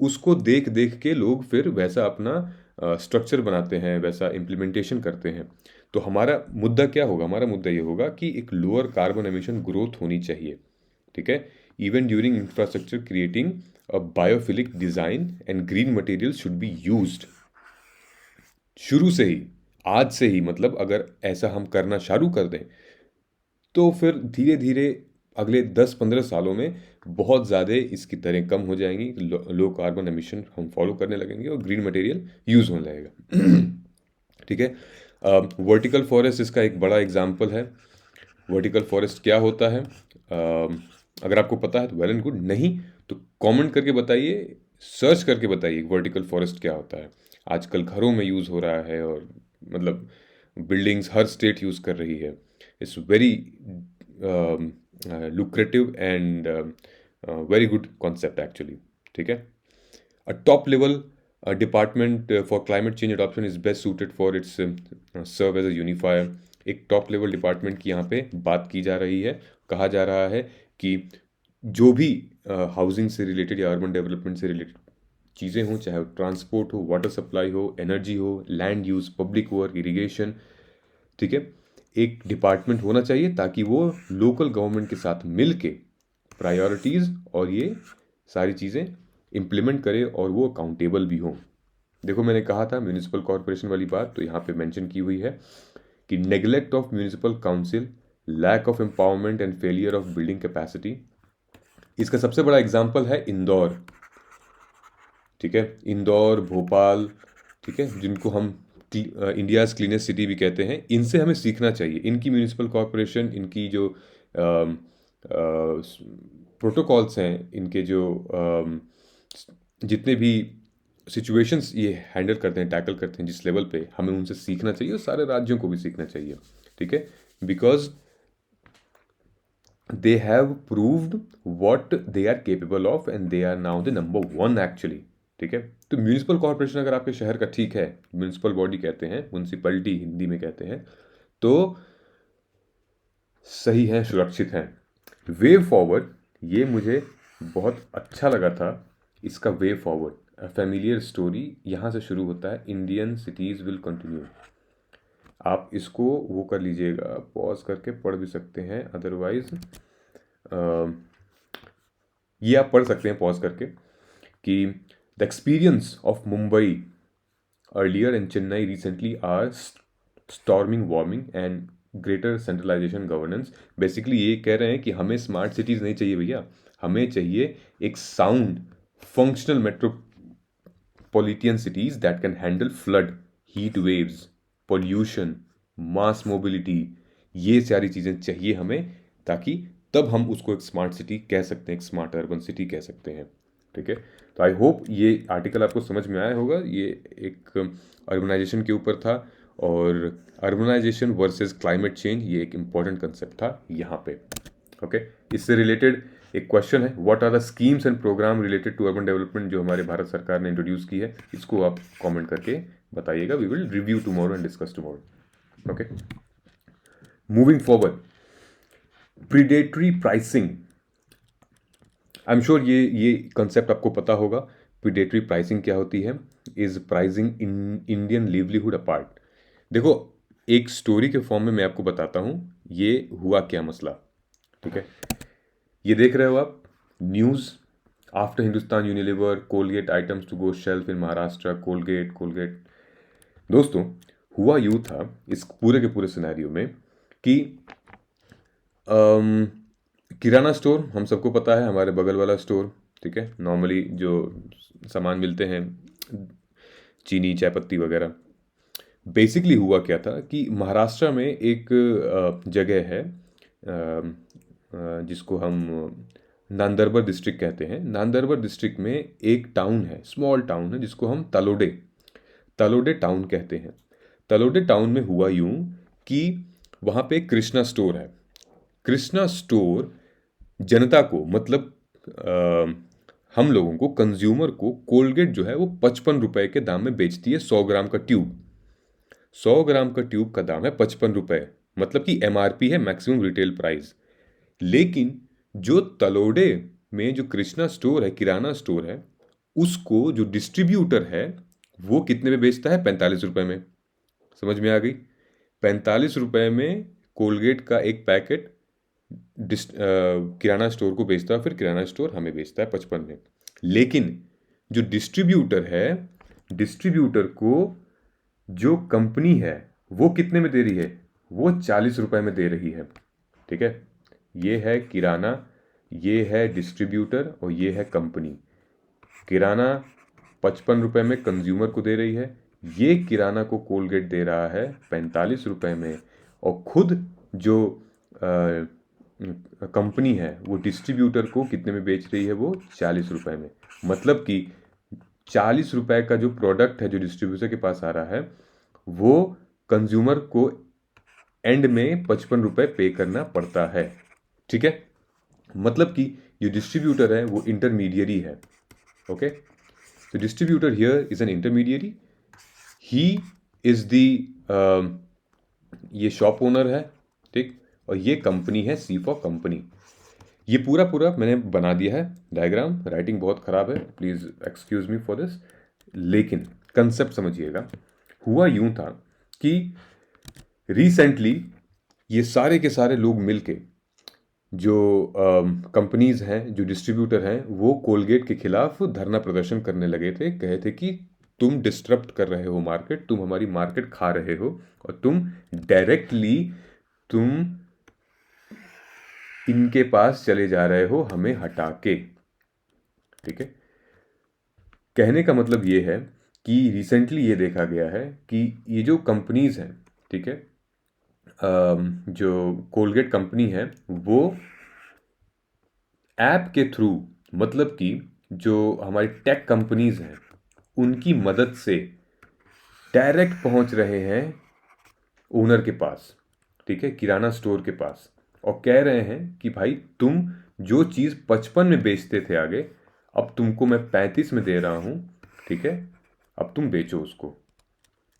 उसको देख देख के लोग फिर वैसा अपना स्ट्रक्चर बनाते हैं, वैसा इम्प्लीमेंटेशन करते हैं। तो हमारा मुद्दा क्या होगा? हमारा मुद्दा ये होगा कि एक लोअर कार्बन एमिशन ग्रोथ होनी चाहिए, ठीक है। Even during infrastructure creating a biophilic design and green material should be used. शुरू से ही, आज से ही, मतलब अगर ऐसा हम करना शुरू कर दें तो फिर धीरे धीरे अगले 10-15 सालों में बहुत ज़्यादा इसकी दरें कम हो जाएंगी, लो कार्बन एमिशन हम फॉलो करने लगेंगे और ग्रीन मटेरियल यूज़ होने लगेगा। ठीक है। वर्टिकल फॉरेस्ट इसका एक बड़ा एग्जाम्पल है। वर्टिकल फॉरेस्ट क्या होता है? अगर आपको पता है तो वेल एंड गुड, नहीं तो कमेंट करके बताइए, सर्च करके बताइए वर्टिकल फॉरेस्ट क्या होता है। आजकल घरों में यूज़ हो रहा है और मतलब बिल्डिंग्स हर स्टेट यूज़ कर रही है। It's very lucrative and very good concept actually, ठीक है। A top level department for climate change adoption is best suited for its serve as a unifier। एक टॉप लेवल डिपार्टमेंट की यहाँ पे बात की जा रही है। कहा जा रहा है कि जो भी हाउसिंग से रिलेटेड या अर्बन डेवलपमेंट से रिलेटेड चीज़ें हों, चाहे वो ट्रांसपोर्ट हो, वाटर सप्लाई हो, एनर्जी हो, land use, public work, irrigation, ठीक है, एक डिपार्टमेंट होना चाहिए ताकि वो लोकल गवर्नमेंट के साथ मिल के प्रायोरिटीज़ और ये सारी चीज़ें इम्प्लीमेंट करे और वो अकाउंटेबल भी हों। देखो, मैंने कहा था म्यूनिसिपल कॉरपोरेशन वाली बात, तो यहाँ पे मेंशन की हुई है कि neglect of municipal council, lack of empowerment and failure of building capacity. इसका सबसे बड़ा एग्जाम्पल है इंदौर, ठीक है, इंदौर, भोपाल, ठीक है, जिनको हम इंडियाज़ क्लीनेस्ट सिटी भी कहते हैं। इनसे हमें सीखना चाहिए। इनकी म्यूनिसिपल कॉरपोरेशन, इनकी जो प्रोटोकॉल्स हैं, इनके जो जितने भी सिचुएशंस ये हैंडल करते हैं, टैकल करते हैं जिस लेवल पे, हमें उनसे सीखना चाहिए और सारे राज्यों को भी सीखना चाहिए, ठीक है। Because they have proved what they are capable of and they are now the number 1 actually, ठीक है। तो म्यूनिसिपल कॉरपोरेशन अगर आपके शहर का, ठीक है, म्यूनिसिपल बॉडी कहते हैं, म्यूनिसिपलिटी हिंदी में कहते हैं, तो सही है, सुरक्षित हैं। वे फॉरवर्ड, ये मुझे बहुत अच्छा लगा था इसका वे फॉरवर्ड। अ फैमिलियर स्टोरी यहाँ से शुरू होता है, इंडियन सिटीज़ विल कंटिन्यू। आप इसको वो कर लीजिएगा, पॉज करके पढ़ भी सकते हैं, अदरवाइज ये आप पढ़ सकते हैं पॉज करके कि the experience of Mumbai earlier and Chennai recently are storming warming and greater centralization governance. Basically ये कह रहे हैं कि हमें स्मार्ट सिटीज़ नहीं चाहिए भैया, हमें चाहिए एक sound functional metropolitan cities that can handle flood, heat waves, pollution, mass mobility. ये सारी चीज़ें चाहिए हमें, ताकि तब हम उसको एक स्मार्ट सिटी कह सकते हैं, एक स्मार्ट अर्बन सिटी कह सकते हैं, ठीक है। तो आई होप ये आर्टिकल आपको समझ में आया होगा। ये एक अर्बनाइजेशन के ऊपर था और अर्बनाइजेशन वर्सेस क्लाइमेट चेंज, ये एक इम्पॉर्टेंट कंसेप्ट था यहाँ पे, ओके। इससे रिलेटेड एक क्वेश्चन है, what are the schemes and program related to urban development जो हमारे भारत सरकार ने इंट्रोड्यूस की है, इसको आप कमेंट करके बताइएगा। We will review tomorrow and discuss tomorrow, okay. Moving forward, predatory pricing. I am sure ये कंसेप्ट आपको पता होगा। प्रीडेटरी प्राइसिंग क्या होती है? Is pricing in Indian livelihood apart. देखो, एक स्टोरी के फॉर्म में मैं आपको बताता हूँ ये हुआ क्या मसला, ठीक है। ये देख रहे हो आप, news after Hindustan Unilever Colgate items to go shelf in Maharashtra, Colgate. दोस्तों, हुआ यूँ था इस पूरे के पूरे सिनेरियो में कि किराना स्टोर हम सबको पता है, हमारे बगल वाला स्टोर, ठीक है, नॉर्मली जो सामान मिलते हैं, चीनी, चाय पत्ती वगैरह। बेसिकली हुआ क्या था कि महाराष्ट्र में एक जगह है जिसको हम नांदरबर डिस्ट्रिक्ट कहते हैं। नांदरबर डिस्ट्रिक्ट में एक टाउन है, स्मॉल टाउन है, जिसको हम तलोडे टाउन कहते हैं। तलोडे टाउन में हुआ यूं कि वहाँ पे कृष्णा स्टोर है। कृष्णा स्टोर जनता को, मतलब हम लोगों को, कंज्यूमर को, कोलगेट जो है वो 55 रुपए के दाम में बेचती है 100 ग्राम का ट्यूब। 100 ग्राम का ट्यूब का दाम है 55 रुपए, मतलब कि एमआरपी है, मैक्सिमम रिटेल प्राइस। लेकिन जो तलोड़े में जो कृष्णा स्टोर है, किराना स्टोर है, उसको जो डिस्ट्रीब्यूटर है वो कितने में बेचता है? 45 रुपए में। समझ में आ गई? 45 रुपए में कोलगेट का एक पैकेट किराना स्टोर को बेचता है, फिर किराना स्टोर हमें बेचता है 55 में। लेकिन जो डिस्ट्रीब्यूटर है, डिस्ट्रीब्यूटर को जो कंपनी है वो कितने में दे रही है? वो 40 रुपए में दे रही है। ठीक है, ये है किराना, ये है डिस्ट्रीब्यूटर और ये है कंपनी। किराना 55 रुपए में कंज्यूमर को दे रही है, ये किराना को कोलगेट दे रहा है 45 रुपए में, और खुद जो कंपनी है वो डिस्ट्रीब्यूटर को कितने में बेच रही है? वो 40 रुपए में। मतलब कि 40 रुपए का जो प्रोडक्ट है जो डिस्ट्रीब्यूटर के पास आ रहा है, वो कंज्यूमर को एंड में 55 रुपए पे करना पड़ता है। ठीक है, मतलब कि जो डिस्ट्रीब्यूटर है वो इंटरमीडियरी है। ओके, तो distributor here is an intermediary, he is the ये शॉप ओनर है। ठीक, और ये कंपनी है, सी फॉर कंपनी। ये पूरा पूरा मैंने बना दिया है डायग्राम, राइटिंग बहुत ख़राब है, please excuse me for this, लेकिन कंसेप्ट समझिएगा। हुआ यूं था कि रिसेंटली ये सारे के सारे लोग मिलके, जो कंपनीज हैं, जो डिस्ट्रीब्यूटर हैं, वो कोलगेट के खिलाफ धरना प्रदर्शन करने लगे थे। कहे थे कि तुम डिस्टर्ब कर रहे हो मार्केट, तुम हमारी मार्केट खा रहे हो, और तुम डायरेक्टली तुम इनके पास चले जा रहे हो हमें हटा के। ठीक है, कहने का मतलब ये है कि रिसेंटली ये देखा गया है कि ये जो कंपनीज हैं, ठीक है, जो कोलगेट कंपनी है वो ऐप के थ्रू, मतलब कि जो हमारी टेक कंपनीज हैं उनकी मदद से डायरेक्ट पहुंच रहे हैं ओनर के पास, ठीक है, किराना स्टोर के पास, और कह रहे हैं कि भाई तुम जो चीज़ 55 में बेचते थे आगे, अब तुमको मैं 35 में दे रहा हूँ। ठीक है, अब तुम बेचो उसको।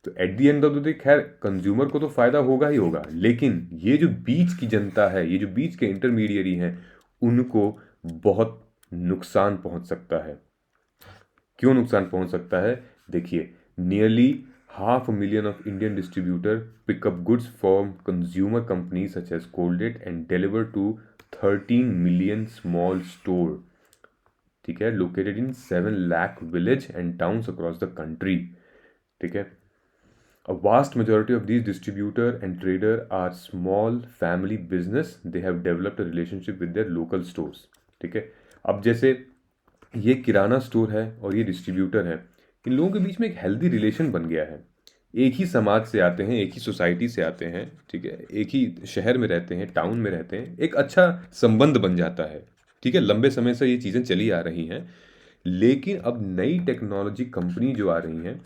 तो at the end of the day खैर कंज्यूमर को तो फायदा होगा ही होगा, लेकिन ये जो बीच की जनता है, ये जो बीच के इंटरमीडियरी हैं, उनको बहुत नुकसान पहुंच सकता है। क्यों नुकसान पहुंच सकता है? देखिए, nearly 500,000 of Indian distributor pick up goods from consumer companies such as Colgate and deliver to 13 million small store, ठीक है, located in 7 lakh village and towns across the country। ठीक है, a vast majority of these distributor and trader are small family business, they have developed a relationship with their local stores। ठीक है, अब जैसे ये किराना store है और ये डिस्ट्रीब्यूटर है, इन लोगों के बीच में एक हेल्दी रिलेशन बन गया है। एक ही समाज से आते हैं, एक ही सोसाइटी से आते हैं, ठीक है, एक ही शहर में रहते हैं, टाउन में रहते हैं, एक अच्छा संबंध बन जाता है। ठीक है, लंबे समय से ये चीज़ें चली आ रही हैं, लेकिन अब नई टेक्नोलॉजी कंपनी जो आ रही हैं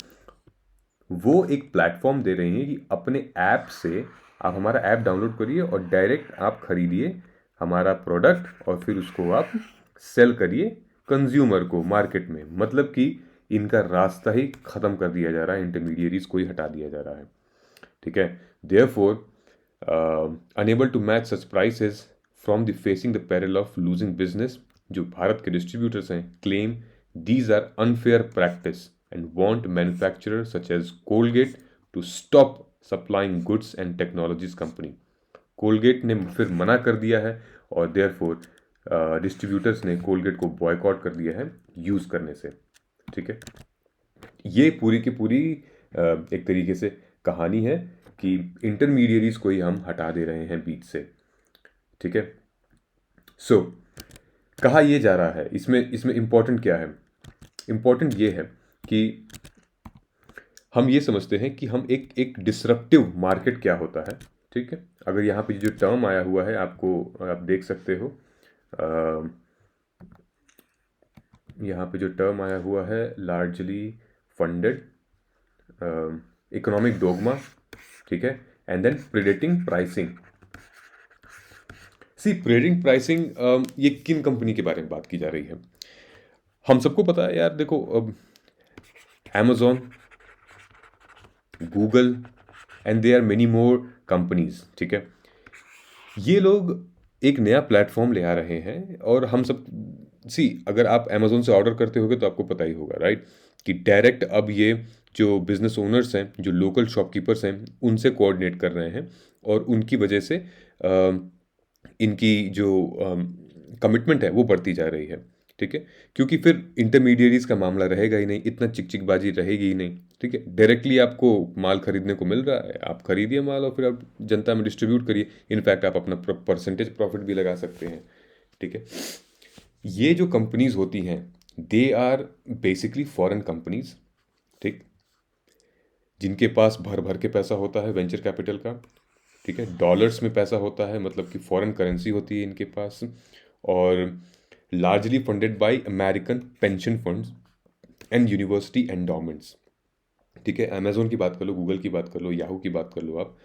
वो एक प्लेटफॉर्म दे रही हैं कि अपने ऐप से आप हमारा ऐप डाउनलोड करिए और डायरेक्ट आप खरीदिए हमारा प्रोडक्ट और फिर उसको आप सेल करिए कंज्यूमर को मार्केट में। मतलब कि इनका रास्ता ही ख़त्म कर दिया जा रहा है, इंटरमीडियरीज को ही हटा दिया जा रहा है। ठीक है, therefore unable to match such prices from the facing the peril of losing business, जो भारत के डिस्ट्रीब्यूटर्स हैं, claim these are unfair practice and want manufacturer such as Colgate to stop supplying goods and technologies company. Colgate ने फिर मना कर दिया है और देयरफॉर डिस्ट्रीब्यूटर्स ने कोलगेट को बॉयकॉट कर दिया है यूज़ करने से। ठीक है, ये पूरी की पूरी एक तरीके से कहानी है कि इंटरमीडियरीज को ही हम हटा दे रहे हैं बीच से। ठीक है, सो कहा ये जा रहा है, इसमें इसमें इम्पोर्टेंट क्या है? इम्पोर्टेंट ये है कि हम ये समझते हैं कि हम एक डिसरप्टिव मार्केट क्या होता है। ठीक है, अगर यहाँ पे जो टर्म आया हुआ है आपको, आप देख सकते हो, यहाँ पे जो टर्म आया हुआ है लार्जली फंडेड इकोनॉमिक डोगमा, ठीक है, and then predicting pricing. See predicting pricing, ये किन कंपनी के बारे में बात की जा रही है? हम सबको पता है यार, देखो अब Amazon, Google and they are many more companies, ठीक है, ये लोग एक नया प्लेटफॉर्म ले आ रहे हैं। और हम सब सी, अगर आप अमेजोन से ऑर्डर करते होगे तो आपको पता ही होगा, राइट, कि डायरेक्ट अब ये जो बिजनेस ओनर्स हैं, जो लोकल शॉपकीपर्स हैं, उनसे कोऑर्डिनेट कर रहे हैं। और उनकी वजह से इनकी जो कमिटमेंट है वो बढ़ती जा रही है, ठीक है, क्योंकि फिर इंटरमीडिएरीज का मामला रहेगा ही नहीं, इतना चिकचिकबाजी रहेगी ही नहीं, ठीक है। डायरेक्टली आपको माल खरीदने को मिल रहा है, आप खरीदिए माल और फिर आप जनता में डिस्ट्रीब्यूट करिए। इनफैक्ट आप अपना परसेंटेज प्रॉफिट भी लगा सकते हैं, ठीक है। ये जो कंपनीज होती हैं, they are basically foreign companies, ठीक, जिनके पास भर भर के पैसा होता है वेंचर कैपिटल का, ठीक है, डॉलर्स में पैसा होता है, मतलब कि फॉरेन करेंसी होती है इनके पास, और largely funded by American pension funds and university endowments, ठीक है। अमेजोन की बात कर लो, गूगल की बात कर लो, याहू की बात कर लो, आप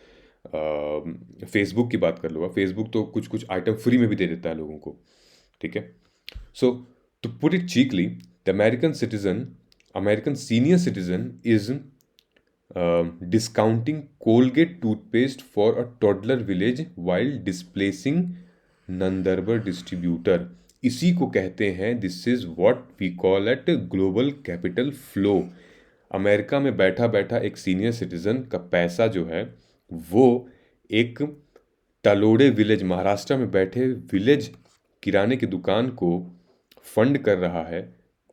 फेसबुक की बात कर लो। आप फेसबुक तो कुछ कुछ आइटम फ्री में भी दे देता है लोगों को, ठीक है। So to put it cheekily, the American senior citizen is discounting Colgate toothpaste for a toddler village while displacing Nandurbar distributor. इसी को कहते हैं, this is what we call at global capital flow. America में बैठा बैठा एक सीनियर सिटीजन का पैसा जो है वो एक तलोड़े विलेज, महाराष्ट्र में बैठे विलेज किराने की दुकान को फंड कर रहा है,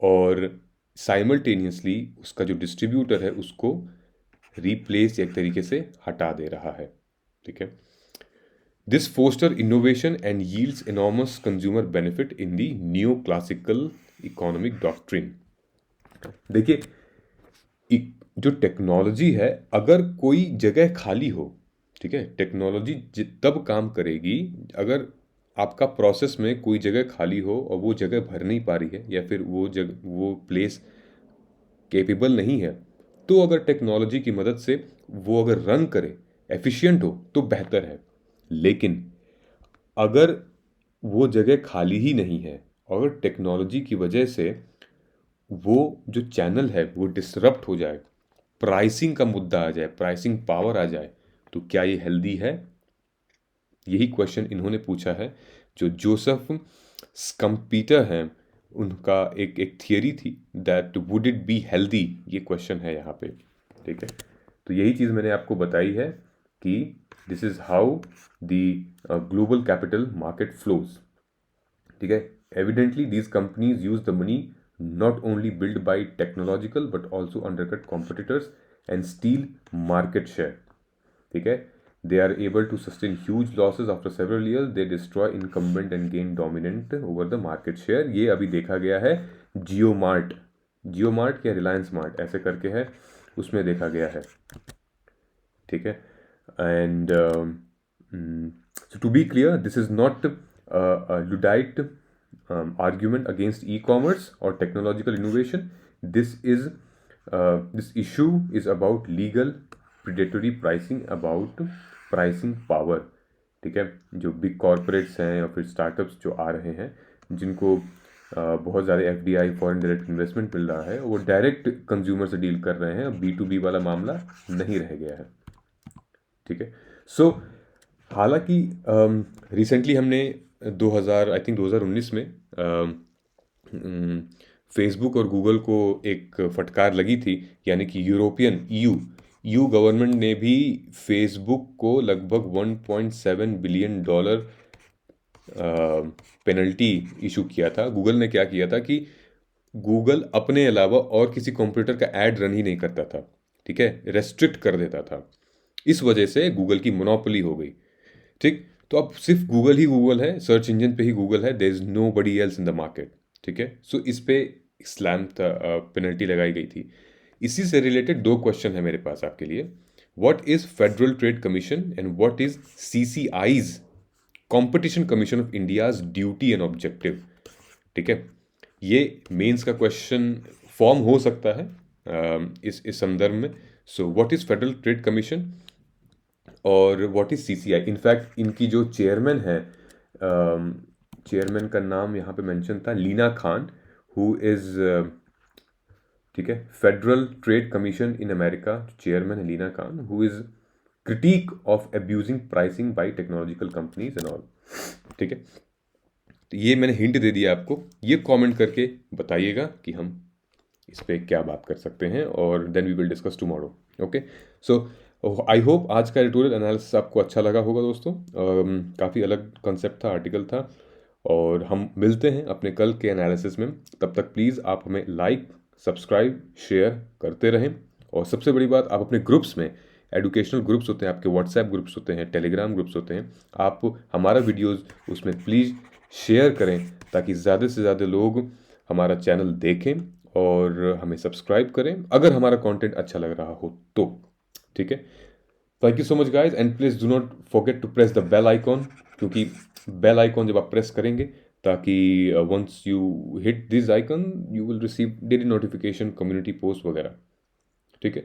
और साइमल्टेनियसली उसका जो डिस्ट्रीब्यूटर है उसको रिप्लेस एक तरीके से हटा दे रहा है, ठीक है। This foster innovation and yields enormous consumer benefit in the new classical economic doctrine. देखिए, जो टेक्नोलॉजी है, अगर कोई जगह खाली हो, ठीक है, टेक्नोलॉजी तब काम करेगी अगर आपका प्रोसेस में कोई जगह खाली हो और वो जगह भर नहीं पा रही है, या फिर वो प्लेस कैपेबल नहीं है, तो अगर टेक्नोलॉजी की मदद से वो अगर रन करे, एफिशिएंट हो, तो बेहतर है। लेकिन अगर वो जगह खाली ही नहीं है, और टेक्नोलॉजी की वजह से वो जो चैनल है वो डिसरप्ट हो जाए, प्राइसिंग का मुद्दा आ जाए, प्राइसिंग पावर आ जाए, तो क्या ये हेल्दी है? यही क्वेश्चन इन्होंने पूछा है। जो जोसेफ स्कम्पीटर हैं, उनका एक थियरी थी that would it be healthy, ये क्वेश्चन है यहाँ पे, ठीक है। तो यही चीज़ मैंने आपको बताई है कि this is how the global capital market flows, ठीक है। Evidently these companies use the money not only built by technological but also undercut competitors and steal market share, ठीक है। They are able to sustain huge losses after several years. They destroy incumbent and gain dominant over the market share. ये अभी देखा गया है जियो mart या Reliance mart ऐसे करके है, उसमें देखा गया है, ठीक है। And to be clear, this is not Luddite argument against e-commerce or technological innovation. This issue is about legal predatory pricing, about pricing power, ठीक है। जो बिग कॉरपोरेट्स हैं और फिर स्टार्टअप्स जो आ रहे हैं, जिनको बहुत ज़्यादा एफडीआई, फॉरेन डायरेक्ट इन्वेस्टमेंट मिल रहा है, वो डायरेक्ट कंज्यूमर से डील कर रहे हैं, B2B वाला मामला नहीं रह गया है, ठीक है। सो हालांकि रिसेंटली हमने 2019 में फेसबुक और गूगल को एक फटकार लगी थी, यानी कि यूरोपियन ईयू गवर्नमेंट ने भी फेसबुक को लगभग $1.7 बिलियन पेनल्टी इशू किया था। गूगल ने क्या किया था कि गूगल अपने अलावा और किसी कंप्यूटर का ऐड रन ही नहीं करता था, ठीक है, रेस्ट्रिक्ट कर देता था। इस वजह से गूगल की मोनोपोली हो गई, ठीक। तो अब सिर्फ गूगल ही गूगल है, सर्च इंजन पे ही गूगल है, there is nobody else in the market, ठीक है। सो इस पे स्लैम पेनल्टी लगाई गई थी। इसी से रिलेटेड दो क्वेश्चन है मेरे पास आपके लिए। What is federal trade commission and what is CCI's, competition commission of India's duty and objective, ठीक है। ये मेंस का क्वेश्चन फॉर्म हो सकता है इस संदर्भ में। So what is federal trade commission और व्हाट इज CCI। इनफैक्ट इनकी जो चेयरमैन है, चेयरमैन का नाम यहाँ पे मेंशन था लीना खान, हु इज़ ठीक है, federal trade commission in America chairman है Lina Khan, who is critic of abusing pricing by technological companies and all. ठीक है, तो ये मैंने हिंट दे दिया आपको, ये कमेंट करके बताइएगा कि हम इस पे क्या बात कर सकते हैं, और then we will discuss tomorrow. Okay, so I hope आज का एडिटोरियल एनालिसिस आपको अच्छा लगा होगा दोस्तों। काफ़ी अलग कॉन्सेप्ट था, आर्टिकल था, और हम मिलते हैं अपने कल के एनालिसिस में। तब तक प्लीज़ आप हमें लाइक, सब्सक्राइब, शेयर करते रहें, और सबसे बड़ी बात, आप अपने ग्रुप्स में, एजुकेशनल ग्रुप्स होते हैं आपके, व्हाट्सएप ग्रुप्स होते हैं, टेलीग्राम ग्रुप्स होते हैं, आप हमारा वीडियोस उसमें प्लीज़ शेयर करें, ताकि ज़्यादा से ज़्यादा लोग हमारा चैनल देखें और हमें सब्सक्राइब करें अगर हमारा कंटेंट अच्छा लग रहा हो तो। ठीक है, thank you so much guys, and please do not forget to press the bell icon, क्योंकि बेल आइकॉन जब आप प्रेस करेंगे, ताकि once you hit this icon you will receive daily notification, community post वगैरह।